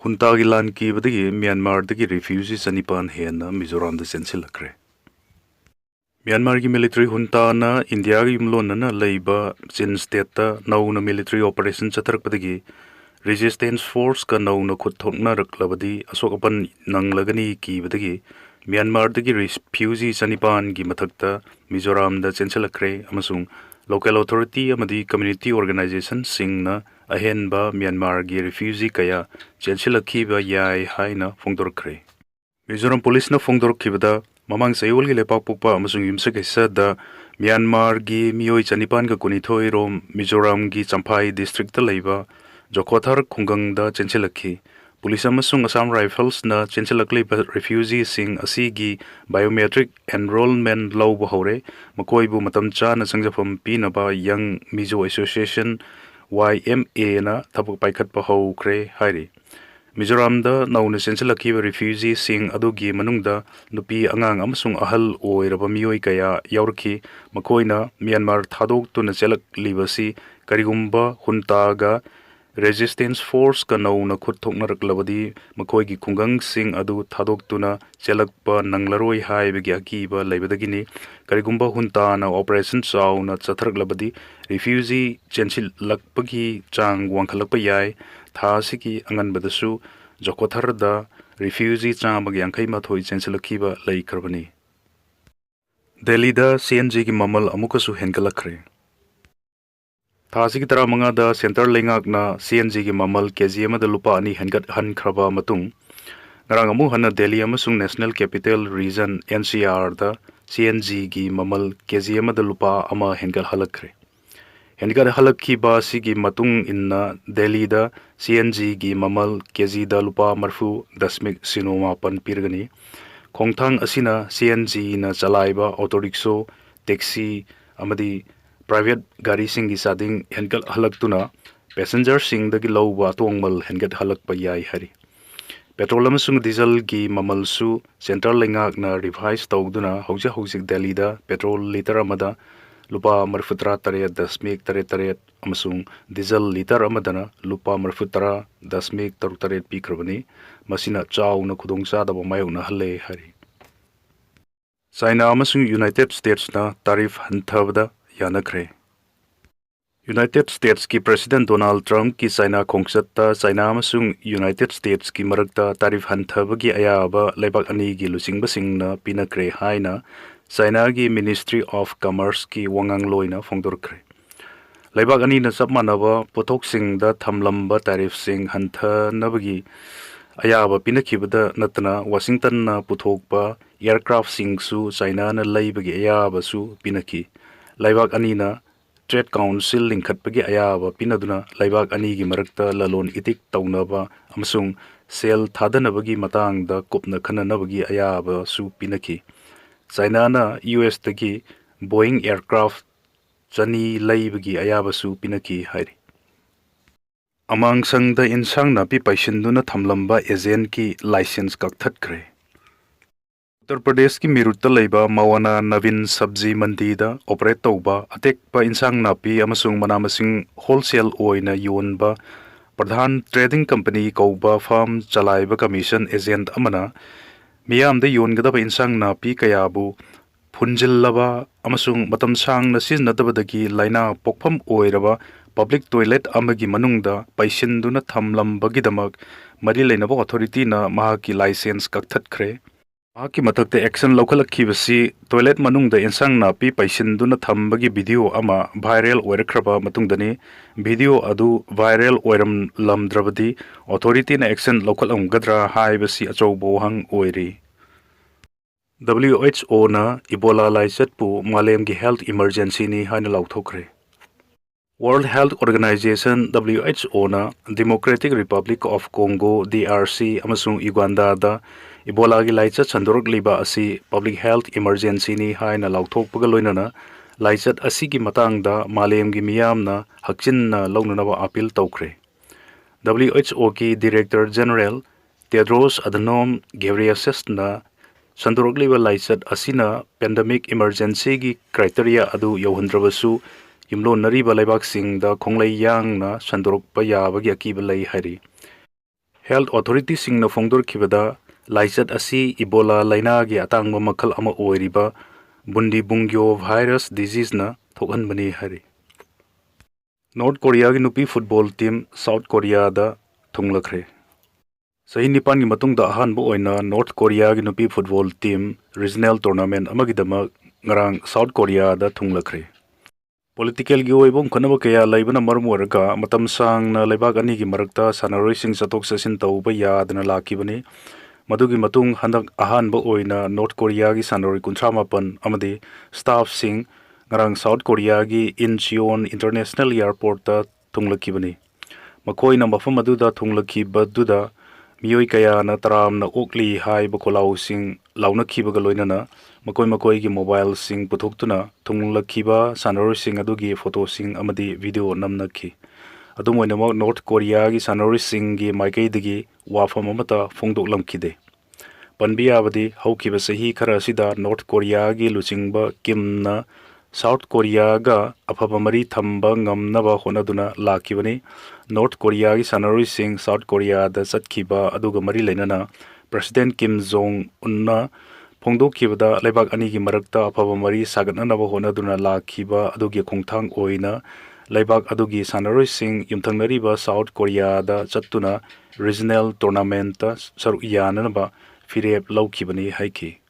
Huntagi lan kibadagi Myanmar dagi refugees Sanipan hena Mizoram da sensilakre. Myanmar ki military junta na India ki yumlon na leiba Chin state ta nau na military operation chatrak padagi resistance force ka nau na khuthok na raklabadi asokapan nanglagani ki badagi Myanmar dagi refugee Sanipan ki mathakta Mizoram da sensilakre amasung local authority amadi community organization singna ahenba Myanmar gi refugee kaya chensilakhiba yai haina phongdorkre. Mizoram police na phongdorkhibada mamang sayol gi lepak pukpa amasung yumsa kaisa da Myanmar gi mioi chanipan ka kunithoi rom Mizoram gi Champhai district ta leiba Jokhothar khungang da chensilakhi police amasung Assam Rifles na chensilakli refugee sing asigi biometric enrollment lawba hore makoibu matam cha na sangjafam pinaba Young Mizo Association YMA na thabuk paikhat pa hokre hairi Mizoram da nauna sensilakhiba refugee sing adugi manungda nupi angang amasung ahal oiraba mioi kaya yaurki makoina Myanmar thadok tuna chelak libasi karigumba huntaga resistance force ka nauna khuthokna raklabadi makoi gi khungang sing adu thadok tuna chelakpa nanglaroi haibagi akiba leibadagini karigumba hunta na operation chauna chatharklabadi refugee chensil lakpagi chang wangkhalakpa yai Thasiki angan badasu Jokhothar da refugee chamag yankai mathoi chensilakhiba lei karbani. Delhi da CNG ki mamal amukasu henkalakre. Thasiki tara manga da center lengak na CNG ki mamal KGM da lupa ani henkat han khraba matung. Ngarang amu hana Delhi amasung National Capital Region NCR da CNG ki mamal KGM da lupa ama henkal halakre. Hengar halakhi ba sigi matung inna Delhi da CNG gi mamal kg da lupa marfu dasmik sinoma pan pirgani khongthang asina CNG na chalaiba auto rickshaw taxi amadi private gari sing gi sading hengal halaktuna passenger sing da gi lawba tongmal hengat halak pa yai hari petrol amasung diesel gi mamal su central lengak na revise tawduna hojik Delhi da petrol liter amada lupa marfutra tare dasmik tare amasung diesel liter amadana lupa marfutra dasmik tare pikrabani masina chaw na khudongcha da mayu na halle hari China amasung United States na tarif hanthabda yanakre United States ki President Donald Trump ki China khongsatta China amasung United States ki marakta tarif hanthabagi ayaba leibak ani gi lusingba singna pinakre haina China gi Ministry of Commerce ki wangang loina phongdorkre leibak ani na sapmanaba pothok sing da thamlamba tarif sing hantha nabagi ayaba pinakhibada natna Washington na puthokpa aircraft sing su China na leibagi ayaba su pinakhi leibak ani na Trade Council lingkhatpagi ayaba pinaduna leibak ani gi marakta lalon itik tawnaba amasung sel thadanabagi matangda kopna khananabagi ayaba su pinakhi China na US tagi Boeing aircraft chani leibagi ayabasu pinaki hairi amang sangda insang na pi paisinduna thamlamba agent ki license kakthatkre Uttar Pradesh ki Mirutta leiba Mawana Navin Sabji Mandi da operate tawba atekpa insang na pi amasung manamasing wholesale oina yonba Pradhan Trading Company kauba farm chalaiba commission agent amana Miyam da yongadaba insang na pi kayabu phunjillaba amasung matam sang na siznadabadagi laina pokpham oiraba public toilet amagi manungda paisinduna thamlambagidamak mari leinaba authority na mahaki license kakthatkre mahaki mathakte action lokhalakkhibasi toilet manungda insang na pi paisinduna thambagi video ama viral oirkraba matungdani video adu viral oiram lamdrabadi authority na action lokhalamgadra haibasi achoubo hang oiri WHO na Ebola laicet pu malem gi health emergency ni haina lauthokre World Health Organization WHO na Democratic Republic of Congo DRC amasung Uganda da Ebola gi laicet chandorok liba asi public health emergency ni haina lauthokpaga loinana laicet asi gi matang da malem gi miyam na hakchin na launanaba appeal tawkre WHO ki Director General Tedros Adhanom Ghebreyesus na Sandorokliba laicet asina pandemic emergency gi criteria adu yauhandrabasu yimlo nariba laibak sing da khonglai yang na sandorokpa yabagi akiba lai hari Health authority singna phongdorkhibada laichat asi Ebola laina gi atangba makhal ama oiriba bundi bungyo virus disease na thokanbani hari. North Korea gi nupi football team South Korea da thunglakre. Sahi nipan gi matungda ahanba oina North Korea gi nupi football team regional tournament amagidama ngarang South Korea da thunglakre. Political gi oibom khanaba kaya laibana marum warga matam sangna leibak ani gi marakta sanaroi sing satok sasin tauba yadna lakibani madugi matung handak ahanba oina North Korea gi sanaroi 38 amadi staff sing ngarang South Korea gi Incheon International Airport ta thunglakibani makoina mafam aduda thunglakibadduda miyoi kaya na taram na okli hai bakolau sing launa kibaga loinana makoi gi mobile sing puthoktuna thunglakhiba sanaroi sing adugi photo sing amadi video namnakhi adumoina mo North Korea gi sanaroi sing gi maikai digi wafam amata phongdoklamkhide panbiya abadi haukiba sahi khara sida North Korea gi luchingba kimna South Korea ga afaba mari thamba ngamnaba honaduna lakibani North Korea gi sanaroi sing South Korea da chatkhiba aduga mari leinana President Kim Jong Unna phongdokkibada leibak ani gi marakta afaba mari sagatnanaba honaduna lakhiba adugi khongthang oina leibak adugi sanaroi sing yumthangnariba South Korea da chattuna regional tournament ta saru yananaba firep laukibani haiki